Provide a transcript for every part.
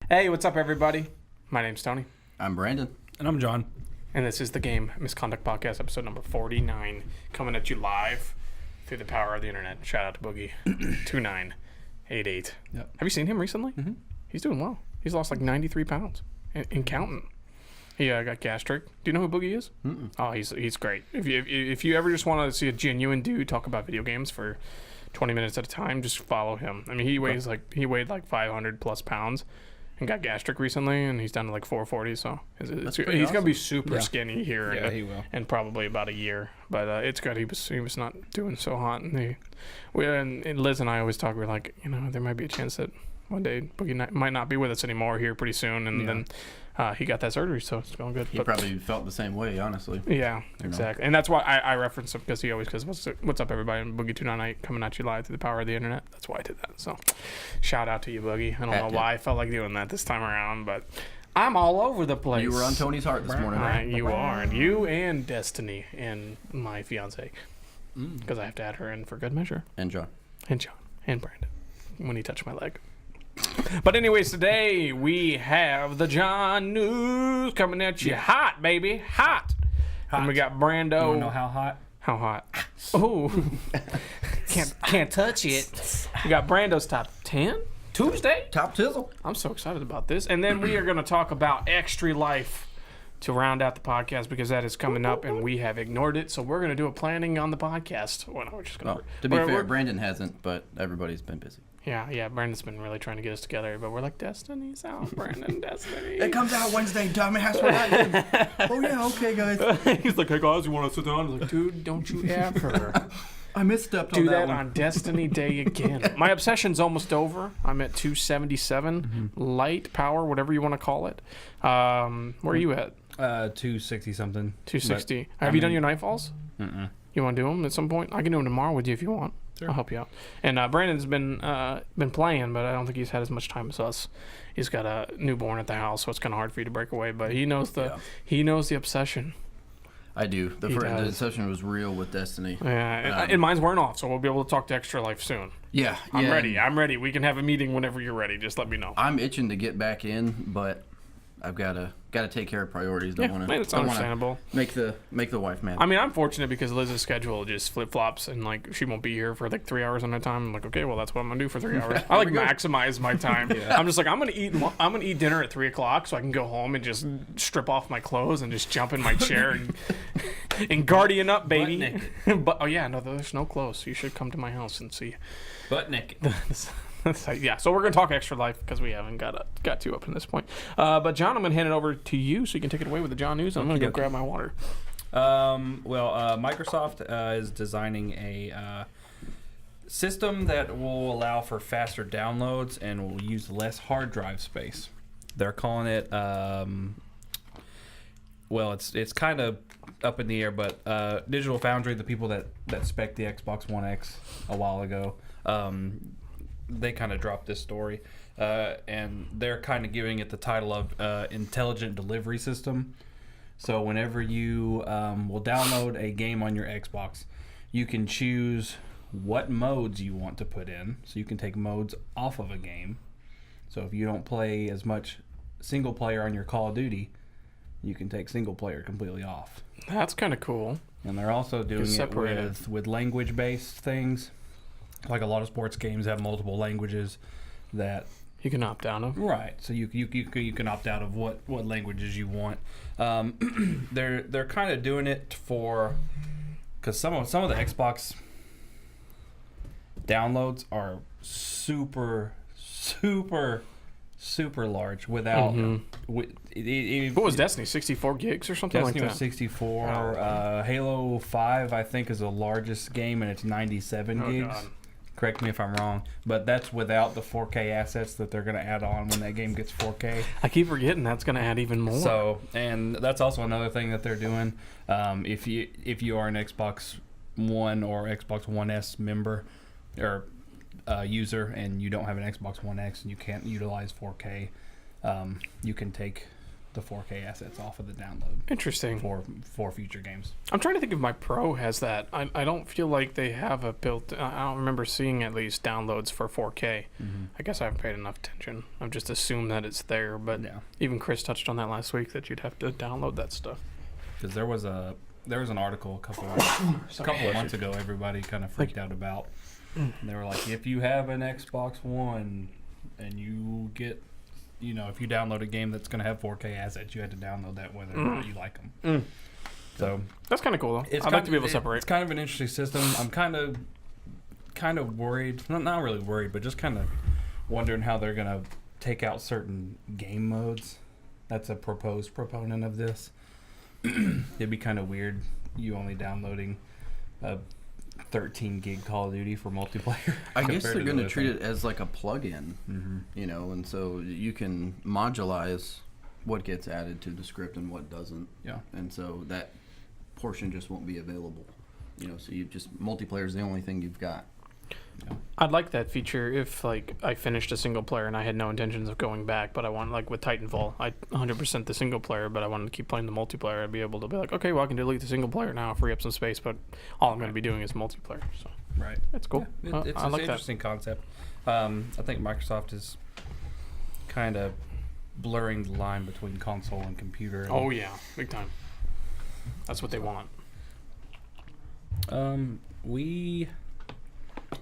Hey, what's up, everybody? My name's Tony. I'm Brandon. And I'm John. And this is the Game Misconduct Podcast, episode number 49, coming at you live through the power of the internet. Shout out to Boogie 2988. Yep. Have you seen him recently? Mm-hmm. He's doing well. He's lost like 93 pounds and counting. He got gastric. Do you know who Boogie is? Mm-mm. Oh, he's great. If you ever just want to see a genuine dude talk about video games for 20 minutes at a time, just follow him. I mean, he weighed like 500 plus pounds. And got gastric recently, and he's down to like 440. So he's awesome. gonna be super skinny here. Yeah, he will. And probably about a year. But it's good. He was not doing so hot, and and Liz and I always talk. We're like, there might be a chance that one day Boogie might not be with us anymore here pretty soon. And then he got that surgery, so it's going good. He probably felt the same way, honestly. Yeah, exactly. And that's why I reference him, because he always goes, what's up, everybody? And Boogie 298 coming at you live through the power of the internet. That's why I did that. So shout out to you, Boogie. I don't know why I felt like doing that this time around, but I'm all over the place. You were on Tony's heart this morning. You are. And you and Destiny and my fiance, because I have to add her in for good measure. And John. And John. And Brandon, when he touched my leg. But anyways, today we have the Jon Newz coming at you hot, baby. Hot. And we got Brando. You want to know how hot? How hot? Oh. can't touch it. We got Brando's top 10 Tuesday. Top tizzle. I'm so excited about this. And then we are going to talk about Extra Life to round out the podcast, because that is coming up and we have ignored it. So we're going to do a planning on the podcast. Well, no, we're just gonna, to be fair, Brandon hasn't, but everybody's been busy. Yeah, Brandon's been really trying to get us together, but we're like, Destiny's out, Brandon, Destiny. It comes out Wednesday, dumbass. Oh, yeah, okay, guys. He's like, hey, guys, you want to sit down? I was like, dude, don't you ever I misstepped do on that one. on Destiny Day again. My obsession's almost over. I'm at 277, light power, whatever you want to call it. Where are you at? 260 something. 260. Have you done your Nightfalls? Mm-mm. You want to do them at some point? I can do them tomorrow with you if you want. Sure. I'll help you out. And Brandon's been playing, but I don't think he's had as much time as us. He's got a newborn at the house, so it's kind of hard for you to break away. But he knows the obsession. I do. The session was real with Destiny. Yeah, and mine's wearing off, so we'll be able to talk to Extra Life soon. Yeah. I'm ready. We can have a meeting whenever you're ready. Just let me know. I'm itching to get back in, but I've got to take care of priorities. It's understandable. Make the wife mad. I mean, I'm fortunate because Liz's schedule just flip flops, and like she won't be here for like 3 hours on a time. I'm like, okay, well that's what I'm gonna do for 3 hours. I like maximize my time. I'm just like, I'm gonna eat dinner at 3:00 so I can go home and just strip off my clothes and just jump in my chair and guardian up, baby. Butt naked. But there's no clothes. You should come to my house and see. Butt naked. Yeah, so we're going to talk Extra Life because we haven't got to up to this point. But John, I'm going to hand it over to you so you can take it away with the Jon Newz. I'm going to go grab my water. Microsoft is designing a system that will allow for faster downloads and will use less hard drive space. They're calling it, it's kind of up in the air, but Digital Foundry, the people that spec'd the Xbox One X a while ago, they kind of dropped this story, and they're kind of giving it the title of Intelligent Delivery System. So whenever you will download a game on your Xbox, you can choose what modes you want to put in. So you can take modes off of a game. So if you don't play as much single player on your Call of Duty, you can take single player completely off. That's kind of cool. And they're also doing it with language-based things. Like a lot of sports games have multiple languages that you can opt out of. Right, so you can opt out of what languages you want. They're kind of doing it because some of the Xbox downloads are super large without. What was Destiny? 64 gigs or something Destiny like that? Was 64. Halo 5 I think is the largest game, and it's 97 gigs. God. Correct me if I'm wrong, but that's without the 4K assets that they're going to add on when that game gets 4K. I keep forgetting that's going to add even more. So, and that's also another thing that they're doing. If you are an Xbox One or Xbox One S member or user, and you don't have an Xbox One X and you can't utilize 4K, you can take the 4K assets off of the download Interesting. for future games. I'm trying to think if my Pro has that. I don't feel like they have a built. I don't remember seeing at least downloads for 4K. I guess I haven't paid enough attention. I've just assumed that it's there. But even Chris touched on that last week that you'd have to download that stuff. Because there was an article a couple of months ago. Everybody kind of freaked out about. And they were like, if you have an Xbox One and you get, if you download a game that's going to have 4K assets, you had to download that whether or not you like them. So that's kind of cool though. I'd like to be able to separate. It's kind of an interesting system. I'm kind of worried. Not really worried, but just kind of wondering how they're going to take out certain game modes. That's a proposed proponent of this. It'd be kind of weird. You only downloading a 13 gig Call of Duty for multiplayer. I guess they're going to treat it as like a plug-in, and so you can modulize what gets added to the script and what doesn't. Yeah. And so that portion just won't be available. So you just multiplayer is the only thing you've got. Yeah. I'd like that feature if like I finished a single player and I had no intentions of going back, but I want, like with Titanfall, I 100% the single player, but I wanted to keep playing the multiplayer. I'd be able to be like, okay, well I can delete the single player now, free up some space, but all I'm going to be doing is multiplayer. So right, that's cool. Yeah, it's I an like interesting concept. I think Microsoft is kind of blurring the line between console and computer. And oh yeah, big time. That's what they want. We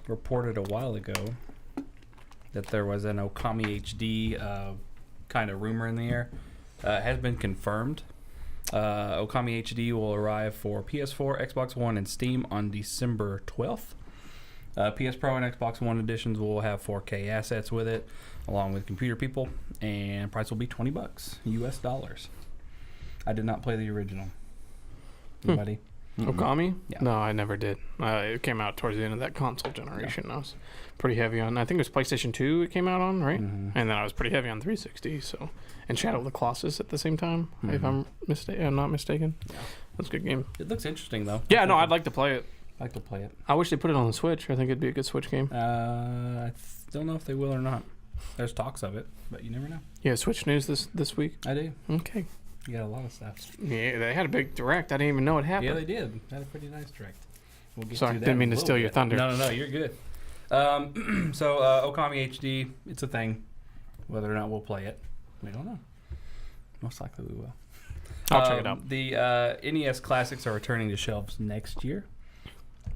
reported a while ago that there was an Okami HD kind of rumor in the air. It has been confirmed. Okami HD will arrive for PS4, Xbox One, and Steam on December 12th. PS Pro and Xbox One editions will have 4K assets with it, along with computer people, and price will be $20 US dollars. I did not play the original. Anybody? Okami? Yeah. No, I never did. It came out towards the end of that console generation. I was pretty heavy on. I think it was PlayStation 2 it came out on, right? And then I was pretty heavy on 360. So, and Shadow of the Colossus at the same time, if I'm not mistaken. Yeah. That's a good game. It looks interesting though. Yeah, no, I'd like to play it. I'd like to play it. I wish they put it on the Switch. I think it'd be a good Switch game. I don't know if they will or not. There's talks of it, but you never know. Yeah, Switch news this week. I do. Okay. You got a lot of stuff. Yeah, they had a big direct. I didn't even know it happened. Yeah, they did. They had a pretty nice direct. We'll get Sorry, to that didn't mean to in a steal little your bit. thunder. No, you're good. So Okami HD, it's a thing. Whether or not we'll play it, we don't know. Most likely we will. I'll check it out. The NES Classics are returning to shelves next year.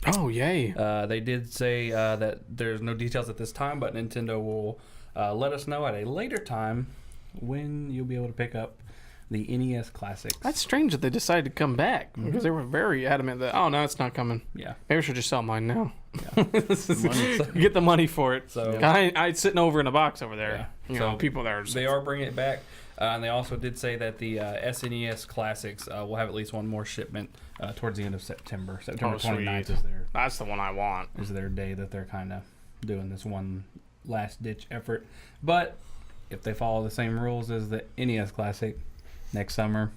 Oh, yay. They did say that there's no details at this time, but Nintendo will let us know at a later time when you'll be able to pick up the NES Classics. That's strange that they decided to come back because they were very adamant that, oh, no, it's not coming. Yeah. Maybe I should just sell mine now. Yeah. Get the money for it. So It's sitting over in a box over there. Yeah. You know, people there. They are bringing it back. And they also did say that the SNES Classics will have at least one more shipment towards the end of September. September 29th is That's the one I want. Is their day that they're kind of doing this one last-ditch effort. But if they follow the same rules as the NES Classic, next summer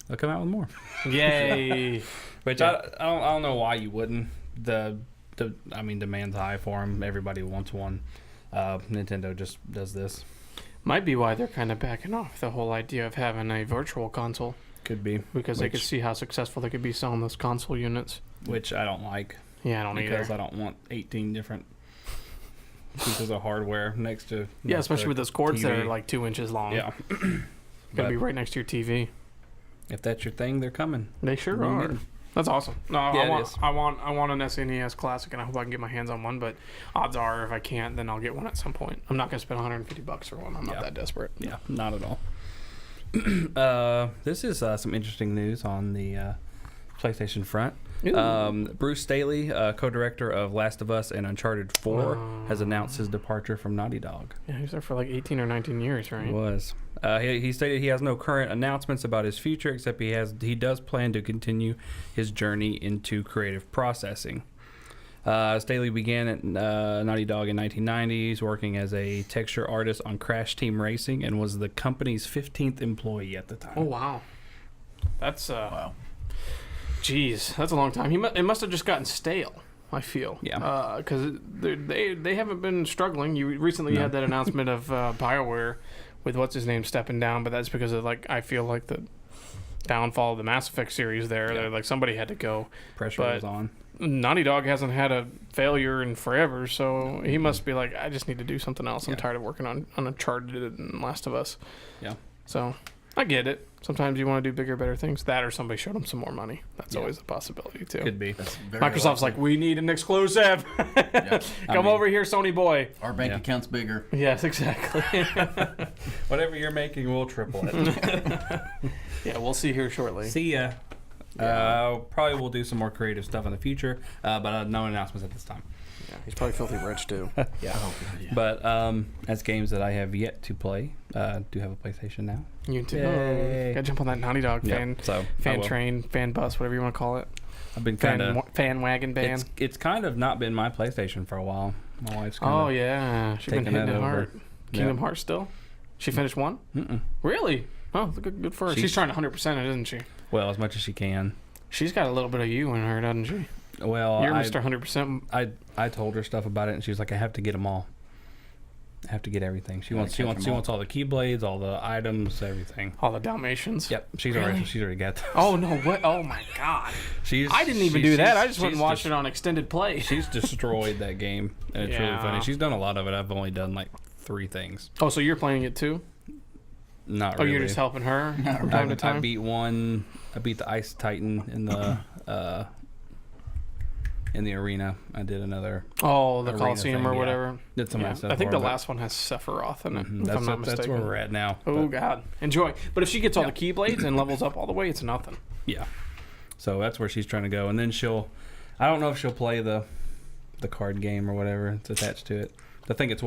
they'll come out with more. Yay! Which I don't know why you wouldn't. Demand's high for them. Everybody wants one. Nintendo just does this. Might be why they're kind of backing off the whole idea of having a virtual console. Could be. Because they could see how successful they could be selling those console units. Which I don't like. Yeah, I don't either. Because I don't want 18 different pieces of hardware next to... Yeah, especially with those cords TV. that are like 2 inches long. Yeah. Gotta be right next to your TV. If that's your thing, they're coming. They sure are. That's awesome. No, Yeah, I want an SNES Classic, and I hope I can get my hands on one. But odds are, if I can't, then I'll get one at some point. I'm not gonna spend $150 for one. I'm not that desperate. Yeah, not at all. This is some interesting news on the PlayStation front. Bruce Staley, co-director of Last of Us and Uncharted 4, has announced his departure from Naughty Dog. Yeah, he was there for like 18 or 19 years, right? He was. He stated he has no current announcements about his future, except he does plan to continue his journey into creative processing. Staley began at Naughty Dog in 1990s, working as a texture artist on Crash Team Racing, and was the company's 15th employee at the time. Oh, wow. That's, wow. Jeez, that's a long time. It must have just gotten stale, I feel. Yeah. Because they haven't been struggling. You recently had that announcement of BioWare with what's his name stepping down, but that's because of like I feel like the downfall of the Mass Effect series there. Yeah. Like somebody had to go. Pressure But was on. Naughty Dog hasn't had a failure in forever, so he must be like, I just need to do something else. I'm tired of working on Uncharted and Last of Us. Yeah. So I get it. Sometimes you want to do bigger, better things. That or somebody showed him some more money. That's always a possibility too. Could be. That's very Microsoft's like, we need an exclusive. Come over here, Sony boy. our bank account's bigger. Yes, exactly. Whatever you're making, we'll triple it. Yeah, we'll see here shortly. See ya. Probably we'll do some more creative stuff in the future, but no announcements at this time. Yeah, he's probably filthy rich too. Yeah. Oh, God, yeah. But as games that I have yet to play, do have a PlayStation now. You too. Yay. Gotta jump on that Naughty Dog fan I will. train, fan bus, whatever you want to call it. I've been kind of Fan wagon band. It's kind of not been my PlayStation for a while. My wife's kind Oh of yeah, she's been taking hitting that it over. hard. Kingdom Hearts still. She finished one. Really? Oh, good for her. She's trying to 100% it, isn't she? well as much as she can. She's got a little bit of you in her, doesn't she? Well, You're Mr. 100%. I told her stuff about it, and she was like, "I have to get them all. I have to get everything." She wants all the keyblades, all the items, everything. All the Dalmatians. Yep, she's Really? already got them. Oh no! What? Oh my God! She's I didn't even do that. I just went and watched it on extended play. She's destroyed that game, and it's really Yeah. funny. She's done a lot of it. I've only done like 3 things. Oh, so you're playing it too? Not Oh, really. you're just helping her from time to time. I beat one. I beat the Ice Titan in the arena. I did another. Oh, the arena Coliseum thing, or yeah. whatever. Did some of Yeah. that stuff. I think for the her, last one has Sephiroth in it. but If I'm not that's mistaken. where we're at now. Oh but God, enjoy. But if she gets all the Keyblades and levels up all the way, it's nothing. yeah, so that's where she's trying to go, and then I don't know if she'll play the card game or whatever it's attached to it. I think it's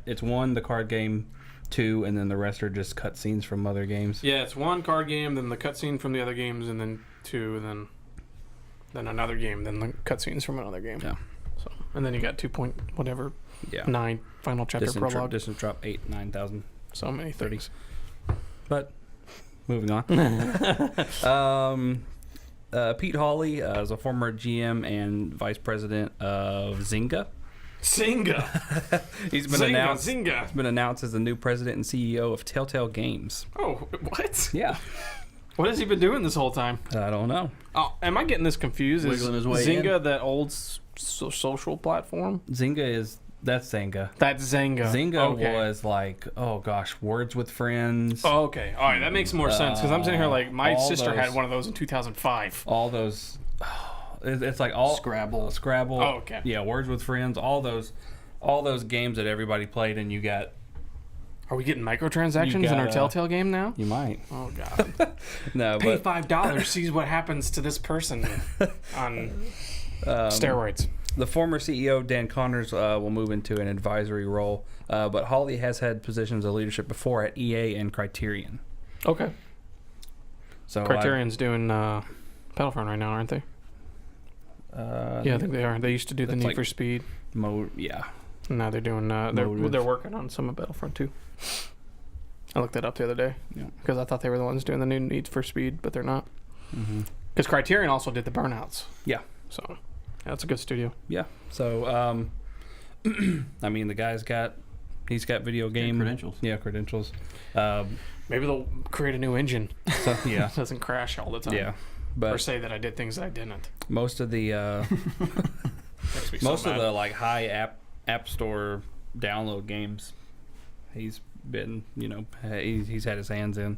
it's 1 the card game, 2, and then the rest are just cutscenes from other games. Yeah, it's 1 card game, then the cutscene from the other games, and then 2, and then another game, then the cutscenes from another game. Yeah. So, and then you got 2.9 Yeah. final chapter prologue. Distant drop 8,000. So many 30s. But moving on. Pete Hawley is a former GM and vice president of Zynga. Zynga. He's been Zynga. He's been announced as the new president and CEO of Telltale Games. Oh, what? Yeah. What has he been doing this whole time? I don't know. Oh, am I getting this confused? Wiggling Is his way Zynga that old social platform? That's Zynga. That's Zynga. Zynga Okay. was like, oh gosh, Words with Friends. Oh, okay. All right, that makes more sense because I'm sitting here like my all sister had those- one of those in 2005. All those. It's like all Scrabble. Scrabble. Oh, okay. Yeah, Words with Friends. All those games that everybody played, and you got. Are we getting microtransactions in our Telltale game now? You might. Oh God. No, Pay but $5, sees what happens to this person on steroids. the former CEO Dan Connors will move into an advisory role, but Hawley has had positions of leadership before at EA and Criterion. Okay. So Criterion's doing Battlefront right now, aren't they? Yeah, I think they are. They used to do the That's Need like- for Speed. yeah. Now they're doing. Motive. They're working on some of Battlefront too. I looked that up the other day Yeah. because I thought they were the ones doing the new Need for Speed, but they're not. Mm-hmm. Because Criterion also did the Burnouts. Yeah. So yeah, that's a good studio. Yeah. So I mean, the guy's got video game credentials. Yeah, credentials. Maybe they'll create a new engine. So yeah. It doesn't crash all the time. Yeah. Or But say that I did things that I didn't. most of the Makes me so most of mad. the like high app store download games, he's been he's had his hands in,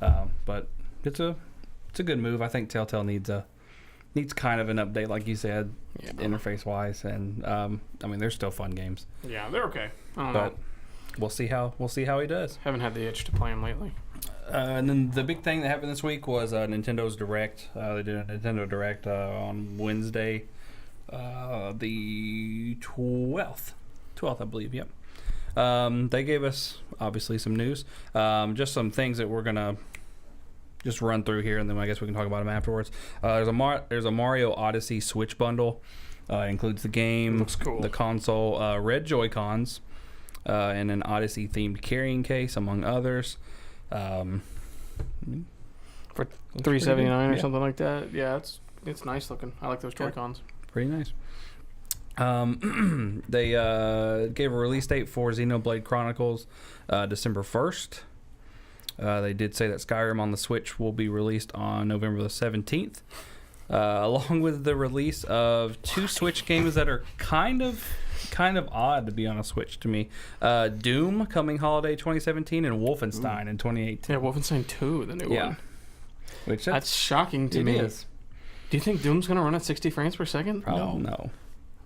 but it's a good move. I think Telltale needs kind of an update, like you said, Yeah. interface wise, and I mean they're still fun games, Yeah, they're okay. I don't but know. we'll see how he does. Haven't had the itch to play them lately. And then the big thing that happened this week was Nintendo's Direct. They did a Nintendo Direct on Wednesday, the 12th, I believe. Yep. They gave us obviously some news, just some things that we're gonna just run through here, and then I guess we can talk about them afterwards. There's a Mario Odyssey Switch bundle. Includes the game, Looks cool. the console, red Joy-Cons, and an Odyssey themed carrying case, among others. For Looks $379 or pretty good. something like that. Yeah, it's nice looking. I like those Yeah. Joy-Cons. Pretty nice. They gave a release date for Xenoblade Chronicles, December 1st. They did say that Skyrim on the Switch will be released on November the 17th, along with the release of 2 Switch games that are kind of odd to be on a Switch to me. Doom coming holiday 2017 and Wolfenstein in 2018. Yeah, Wolfenstein 2, the new one. Which that's shocking to me. Is. Do you think Doom's going to run at 60 frames per second? Probably no.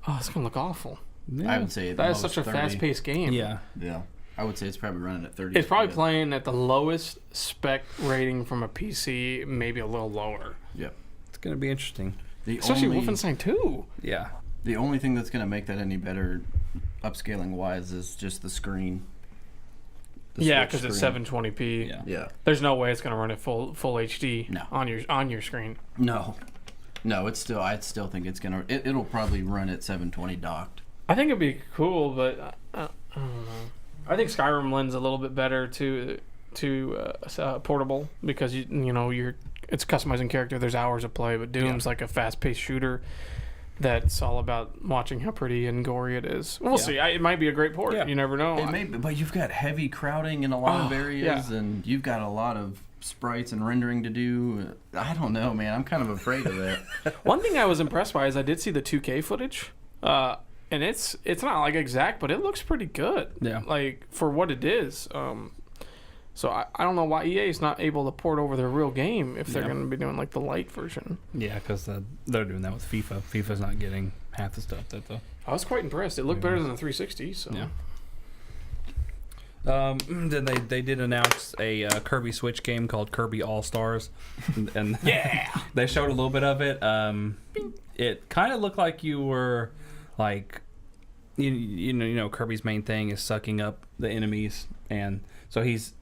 Oh, it's going to look awful. I would say that is such a 30. Fast-paced game. Yeah. I would say it's probably running at 30. It's probably playing at the lowest spec rating from a PC, maybe a little lower. Yep. It's going to be interesting. Especially Wolfenstein 2. Yeah. The only thing that's going to make that any better upscaling-wise is just the screen. Yeah, because it's 720p. Yeah. There's no way it's going to run at full HD on your screen. No, I still think it's gonna. It'll probably run at 720 docked. I think it'd be cool, but I don't know. I think Skyrim lends a little bit better to portable because it's customizing character. There's hours of play, but Doom's like a fast-paced shooter that's all about watching how pretty and gory it is. We'll see. It might be a great port. You never know. It may be, but you've got heavy crowding in a lot of areas, and you've got a lot of sprites and rendering to do. I don't know, man. I'm kind of afraid of that. One thing I was impressed by is I did see the 2K footage, and it's not like exact, but it looks pretty good. Yeah, like for what it is. So I don't know why EA is not able to port over their real game if they're going to be doing like the light version. Yeah, because they're doing that with FIFA. FIFA's not getting half the stuff that the. I was quite impressed. It looked better than the 360. So. Yeah. Then they did announce a Kirby Switch game called Kirby All Stars, and they showed a little bit of it. It kind of looked like you were like, you know Kirby's main thing is sucking up the enemies, and so he's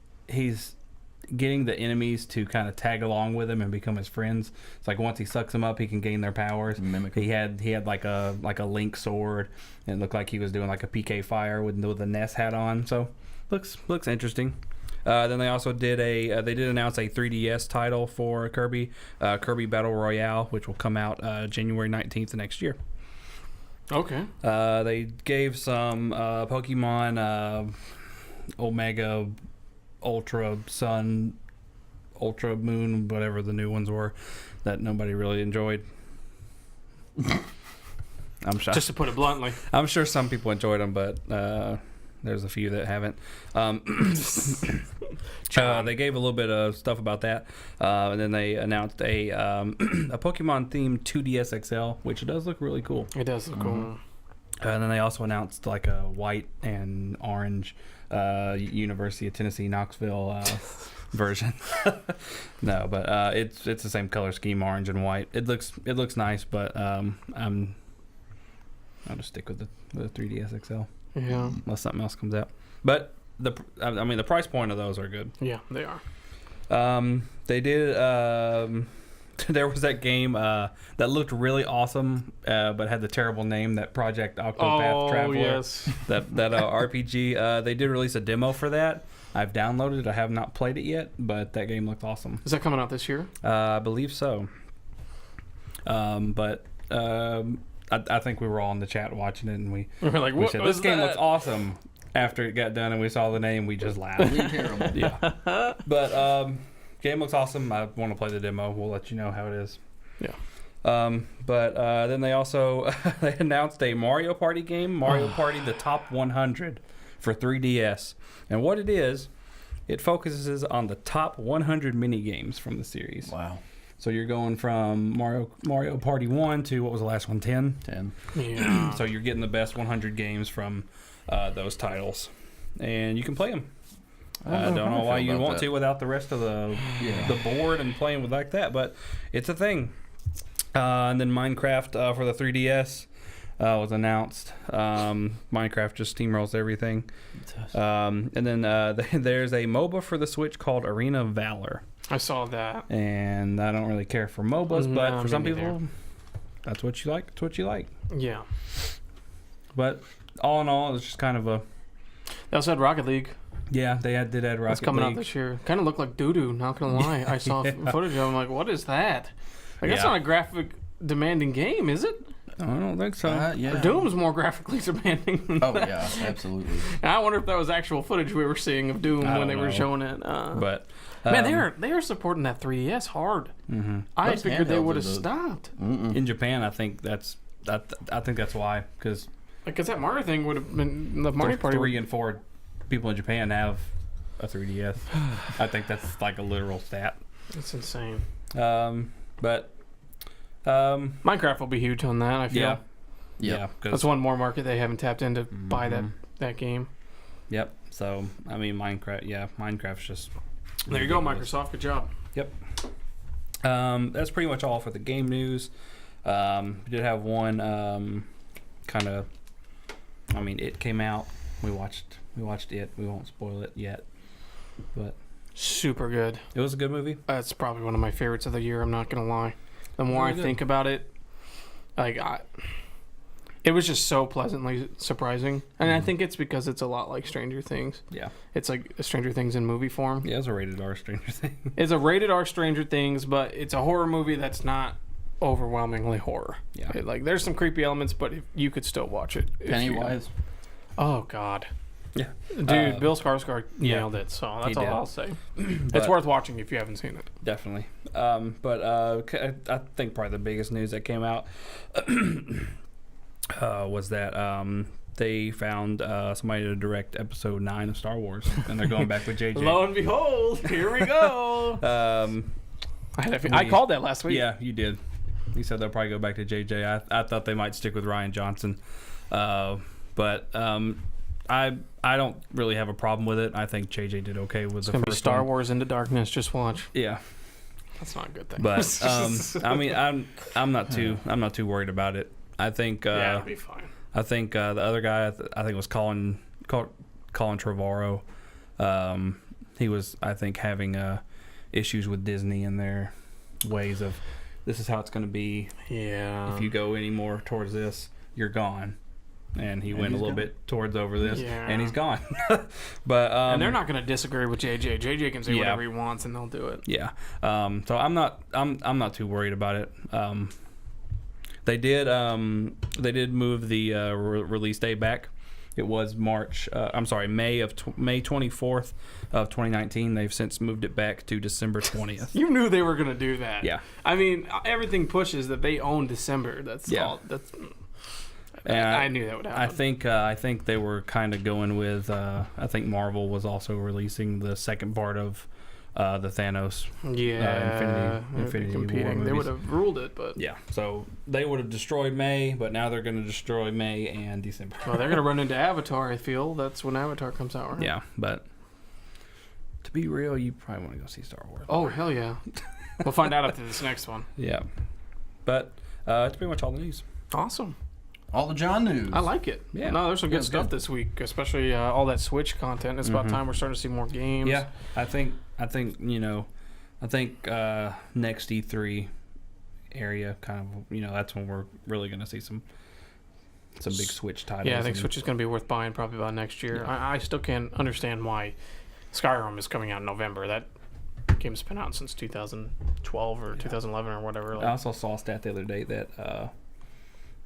getting the enemies to kind of tag along with him and become his friends. It's like once he sucks them up, he can gain their powers. Mimic. He had like a Link sword, and it looked like he was doing like a PK fire with the NES hat on. So. Looks interesting. Then they also did they did announce a 3DS title for Kirby, Kirby Battle Royale, which will come out January 19th next year. Okay. They gave some Pokemon Omega, Ultra Sun, Ultra Moon, whatever the new ones were, that nobody really enjoyed. I'm sure. Just to put it bluntly, I'm sure some people enjoyed them, but. There's a few that haven't. They gave a little bit of stuff about that, and then they announced a Pokemon-themed 2DS XL, which does look really cool. It does look cool. And then they also announced like a white and orange University of Tennessee Knoxville version. No, but it's the same color scheme, orange and white. It looks nice, but I'll just stick with the 3DS XL. Yeah. Unless something else comes out. But the price point of those are good. Yeah, they are. They did there was that game that looked really awesome but had the terrible name, that Project Octopath Traveler. Yes. That RPG. They did release a demo for that. I've downloaded it. I have not played it yet, but that game looked awesome. Is that coming out this year? I believe so. I think we were all in the chat watching it, and we were like, "What? Said, this game looks awesome." After it got done, and we saw the name, we just laughed. Terrible. Yeah, but game looks awesome. I want to play the demo. We'll let you know how it is. Yeah. But then they also they announced a Mario Party game, Mario Party: The Top 100 for 3DS, and what it is, it focuses on the top 100 mini games from the series. Wow. So you're going from Mario Party 1 to, what was the last one, 10? 10. Yeah. So you're getting the best 100 games from those titles. And you can play them. I don't know why you want to without the rest of the board and playing with like that, but it's a thing. And then Minecraft for the 3DS was announced. Minecraft just steamrolls everything. And then there's a MOBA for the Switch called Arena of Valor. I saw that. And I don't really care for MOBAs, but for some people, neither. that's what you like. It's what you like. Yeah. But all in all, it's just kind of a... They also had Rocket League. Yeah, they did add Rocket League. It's coming out this year. Kind of looked like doo-doo, not going to lie. I saw footage of it. I'm like, what is that? Like, that's not a graphic demanding game, is it? I don't think so. Yeah. Doom's more graphically demanding than Oh that. yeah, absolutely. And I wonder if that was actual footage we were seeing of Doom I when they don't were know. showing it. But Man, they're supporting that 3DS hard. I Those figured they handhelds would have are the- stopped. in Japan, I think that's why, because Because that Mario thing would have been the Mario Party. 3 and 4 people in Japan have a 3DS. I think that's like a literal stat. It's insane. But Minecraft will be huge on that. I feel. yeah, Yep. That's one more market they haven't tapped into buy that game. Yep. So I mean, Minecraft's just. There you go, Microsoft. Good job. Yep. That's pretty much all for the game news. We did have one kind of. I mean, it came out. We watched it. We won't spoil it yet, but Super good. it was a good movie. That's probably one of my favorites of the year. I'm not gonna lie. The more Really I good. think about it, it was just so pleasantly surprising, and I think it's because it's a lot like Stranger Things. Yeah. It's like Stranger Things in movie form. Yeah, it was a rated R Stranger Thing. It's a rated R Stranger Things, but it's a horror movie that's not overwhelmingly horror. Yeah. Like there's some creepy elements, but you could still watch it. if you- Pennywise. Oh God. Yeah. Dude, Bill Skarsgård yeah. nailed it. So that's He all did. I'll say. But- It's worth watching if you haven't seen it. Definitely. But I think probably the biggest news that came out was that they found somebody to direct episode 9 of Star Wars, and they're going back with JJ. Lo and behold, here we go. I called that last week. Yeah, you did. You said they'll probably go back to JJ. I thought they might stick with Ryan Johnson, but I don't really have a problem with it. I think JJ did okay with It's the gonna first be Star one. Wars Into Darkness. Just watch. Yeah, That's not a good thing. but I mean, I'm not too worried about it. I think yeah, it'll be fine. I think the other guy, I think it was Colin Trevorrow. He was, I think, having issues with Disney and their ways of, this is how it's going to be. Yeah. If you go any more towards this, you're gone. And he went a little bit towards over this, and he's gone. But and they're not going to disagree with JJ. JJ can say Yeah. whatever he wants, and they'll do it. Yeah. So I'm not too worried about it. They did move the release date back. It was May 24th of 2019. They've since moved it back to December 20th. You knew they were going to do that. Yeah. I mean, everything pushes that they own December. That's Yeah. all. That's. And I knew that would happen. I think they were kind of going with. I think Marvel was also releasing the second part of the Thanos. Yeah. Infinity War competing. They movies. would have ruled it, but. Yeah. So they would have destroyed May, but now they're going to destroy May and December. Well, they're going to run into Avatar, I feel. That's when Avatar comes out, right? Yeah, but to be real, you probably want to go see Star Wars. Oh, hell yeah. We'll find out after this next one. Yeah. But it's pretty much all the news. Awesome. All the Jon Newz. I like it. Yeah. No, there's some good Yeah, stuff good. this week, especially all that Switch content. It's about time we're starting to see more games. Yeah, I think next E3 area kind of, that's when we're really going to see some big Switch titles. Yeah, I think Switch is going to be worth buying probably about next year. Yeah. I still can't understand why Skyrim is coming out in November. That game's been out since 2012 or 2011 or whatever. I also saw a stat the other day that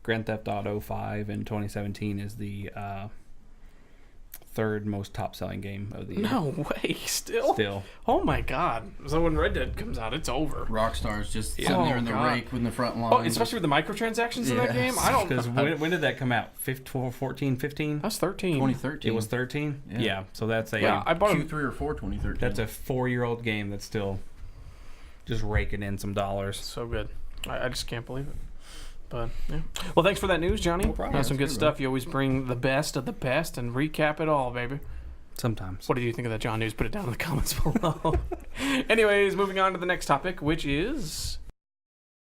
Grand Theft Auto 5 in 2017 is the third most top-selling game of the year. No way, still? Oh my god. So when Red Dead comes out, it's over. Rockstar's just sitting Oh, there in the God. rake in the front line. Oh, especially with the microtransactions in that game? I don't... Because when did that come out? 14, 15? That's 13. 2013. It was 13? Yeah. So that's a Yeah, I bought a... Q3 or 4 2013. that's a 4-year-old game that's still just raking in some dollars. So good. I just can't believe it. But, yeah. Well, thanks for that news, Johnny. No problem. That's some Yeah, good it's good, stuff. You always bring the best of the best and recap it all, baby. Sometimes. What did you think of that, Jon Newz? Put it down in the comments below. Anyways, moving on to the next topic, which is